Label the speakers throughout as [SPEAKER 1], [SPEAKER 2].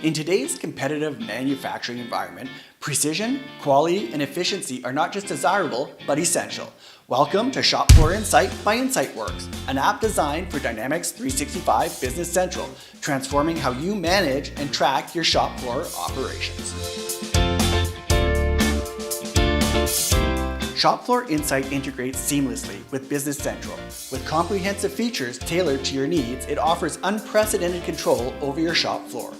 [SPEAKER 1] In today's competitive manufacturing environment, precision, quality, and efficiency are not just desirable, but essential. Welcome to Shop Floor Insight by InsightWorks, an app designed for Dynamics 365 Business Central, transforming how you manage and track your shop floor operations. Shop Floor Insight integrates seamlessly with Business Central. With comprehensive features tailored to your needs, it offers unprecedented control over your shop floor.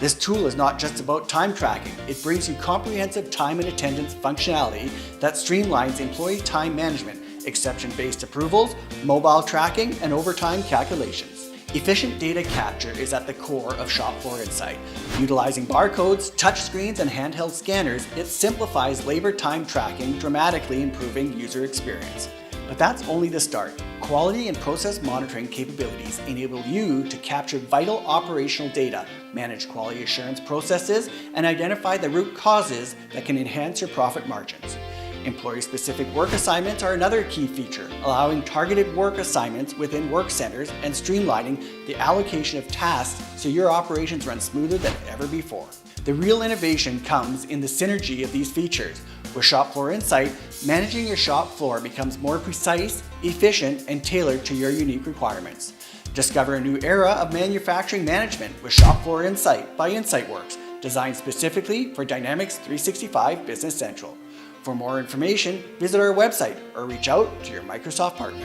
[SPEAKER 1] This tool is not just about time tracking, it brings you comprehensive time and attendance functionality that streamlines employee time management, exception-based approvals, mobile tracking, and overtime calculations. Efficient data capture is at the core of Shop Floor Insight. Utilizing barcodes, touchscreens, and handheld scanners, it simplifies labor time tracking, dramatically improving user experience. But that's only the start. Quality and process monitoring capabilities enable you to capture vital operational data, manage quality assurance processes, and identify the root causes that can enhance your profit margins. Employee-specific work assignments are another key feature, allowing targeted work assignments within work centers and streamlining the allocation of tasks so your operations run smoother than ever before. The real innovation comes in the synergy of these features. With Shop Floor Insight, managing your shop floor becomes more precise, efficient, and tailored to your unique requirements. Discover a new era of manufacturing management with Shop Floor Insight by InsightWorks, designed specifically for Dynamics 365 Business Central. For more information, visit our website or reach out to your Microsoft partner.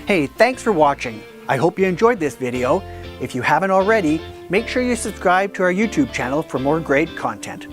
[SPEAKER 1] Hey, thanks for watching. I hope you enjoyed this video. If you haven't already, make sure you subscribe to our YouTube channel for more great content.